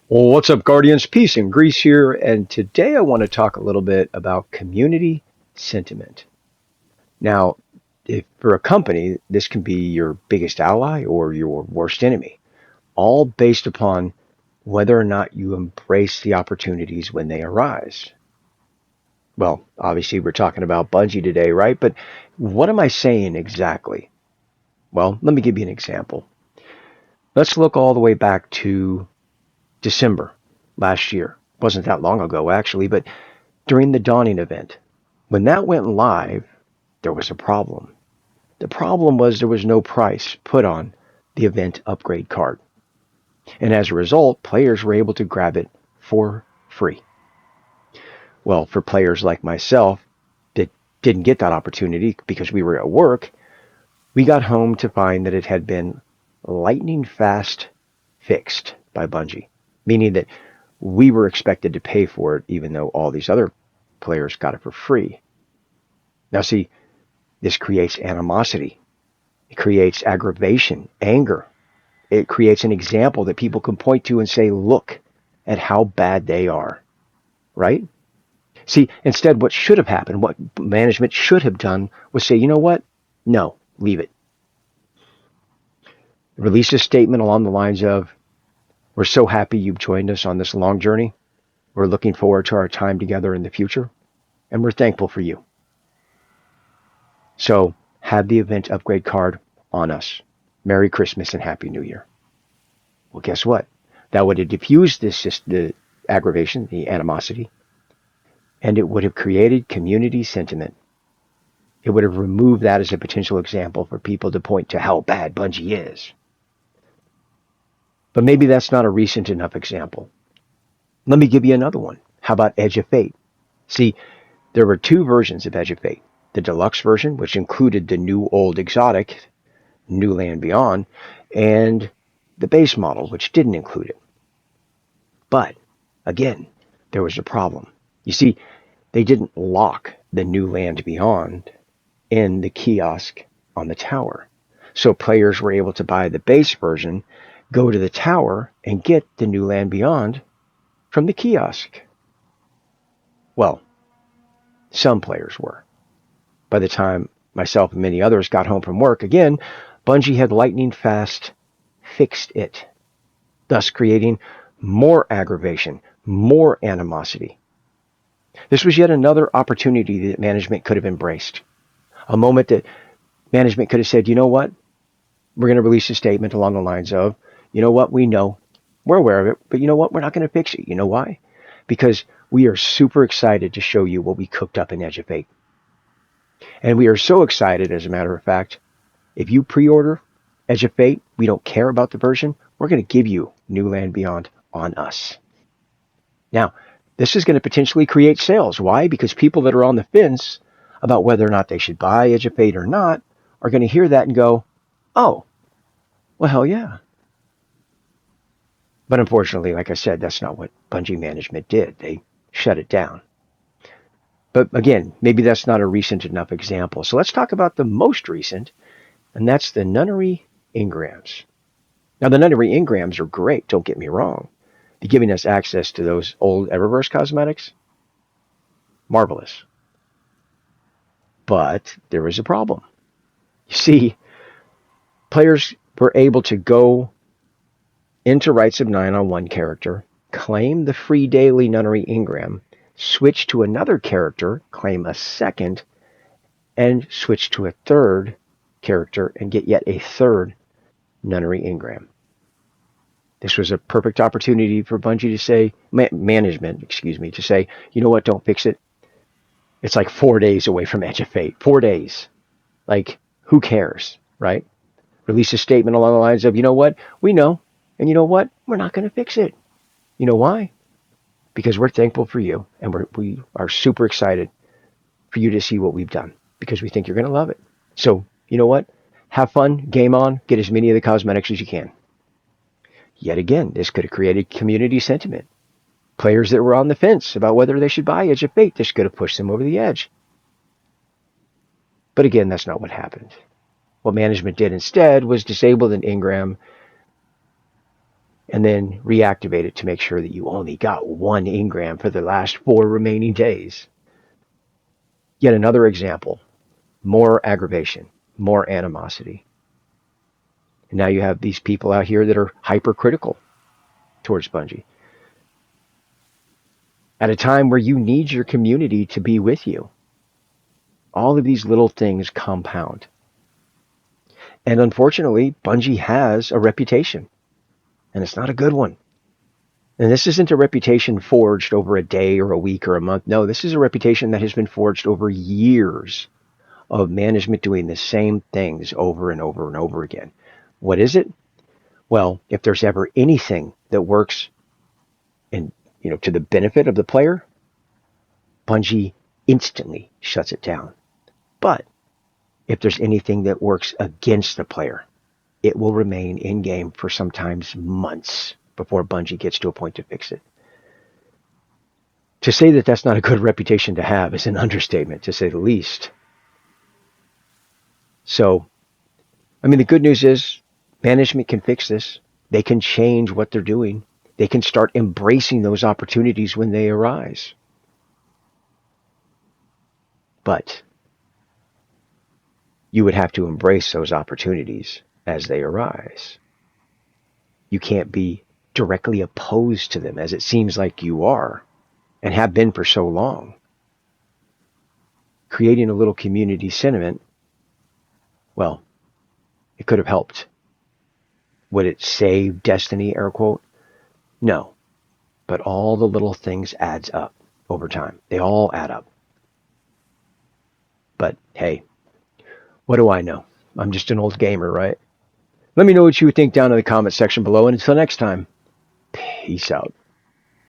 Well, what's up, Guardians? Peace and Grease here, and today I want to talk a little bit about community sentiment. Now, if for a company, this can be your biggest ally or your worst enemy, all based upon whether or not you embrace the opportunities when they arise. Well, obviously, we're talking about Bungie today, right? But what am I saying exactly? Well, let me give you an example. Let's look all the way back to December last year. Wasn't that long ago, actually, but during the Dawning event. When that went live, there was a problem. The problem was there was no price put on the event upgrade card. And as a result, players were able to grab it for free. Well, for players like myself that didn't get that opportunity because we were at work, we got home to find that it had been lightning fast fixed by Bungie, meaning that we were expected to pay for it even though all these other players got it for free. Now, see, this creates animosity. It creates aggravation, anger. It creates an example that people can point to and say, look at how bad they are, right? See, instead, what should have happened, what management should have done was say, you know what? No, leave it. Release a statement along the lines of, we're so happy you've joined us on this long journey. We're looking forward to our time together in the future, and we're thankful for you. So have the event upgrade card on us. Merry Christmas and Happy New Year. Well, guess what? That would have diffused the aggravation, the animosity, and it would have created community sentiment. It would have removed that as a potential example for people to point to how bad Bungie is. But maybe that's not a recent enough example. Let me give you another one. How about Edge of Fate? See, there were two versions of Edge of Fate. The deluxe version, which included the new old exotic, New Land Beyond, and the base model, which didn't include it. But, again, there was a problem. You see, they didn't lock the New Land Beyond in the kiosk on the tower. So players were able to buy the base version, go to the tower, and get the New Land Beyond from the kiosk. Well, some players were. By the time myself and many others got home from work, again, Bungie had lightning fast fixed it, thus creating more aggravation, more animosity. This was yet another opportunity that management could have embraced. A moment that management could have said, you know what? We're going to release a statement along the lines of, you know what? We know. We're aware of it, but you know what? We're not going to fix it. You know why? Because we are super excited to show you what we cooked up in Edge of Fate. And we are so excited, as a matter of fact, if you pre-order Edge of Fate, we don't care about the version, we're going to give you New Land Beyond on us. Now, this is going to potentially create sales. Why? Because people that are on the fence about whether or not they should buy Edge of Fate or not are going to hear that and go, oh, well, hell yeah. But unfortunately, like I said, that's not what Bungie management did. They shut it down. But again, maybe that's not a recent enough example. So let's talk about the most recent, and that's the Nunnery engrams. Now, the Nunnery engrams are great, don't get me wrong. They're giving us access to those old Eververse cosmetics. Marvelous. But there is a problem. You see, players were able to go into Rites of Nine on one character, claim the free daily Nunnery engram, switch to another character, claim a second, and switch to a third character and get yet a third Nunnery engram. This was a perfect opportunity for Bungie to say, management, to say, you know what, don't fix it. It's like 4 days away from Edge of Fate. 4 days. Like, who cares, right? Release a statement along the lines of, you know what, we know, and you know what, we're not going to fix it. You know why? Because we're thankful for you, and we are super excited for you to see what we've done, because we think you're going to love it. So, you know what? Have fun, game on, get as many of the cosmetics as you can. Yet again, this could have created community sentiment. Players that were on the fence about whether they should buy Edge of Fate, this could have pushed them over the edge. But again, that's not what happened. What management did instead was disabled an engram and then reactivate it to make sure that you only got 1 engram for the last 4 remaining days. Yet another example, more aggravation, more animosity. And now you have these people out here that are hypercritical towards Bungie at a time where you need your community to be with you. All of these little things compound. And unfortunately, Bungie has a reputation, and it's not a good one. And this isn't a reputation forged over a day or a week or a month. No, this is a reputation that has been forged over years of management doing the same things over and over and over again. What is it? Well, if there's ever anything that works in, to the benefit of the player, Bungie instantly shuts it down. But if there's anything that works against the player, it will remain in game for sometimes months before Bungie gets to a point to fix it. To say that that's not a good reputation to have is an understatement, to say the least. So, the good news is management can fix this. They can change what they're doing. They can start embracing those opportunities when they arise. But you would have to embrace those opportunities as they arise. You can't be directly opposed to them, as it seems like you are and have been for so long. Creating a little community sentiment, well, it could have helped. Would it save Destiny, air quote? No. But all the little things adds up over time. They all add up. But hey, what do I know? I'm just an old gamer, right? Let me know what you think down in the comment section below. And until next time, peace out.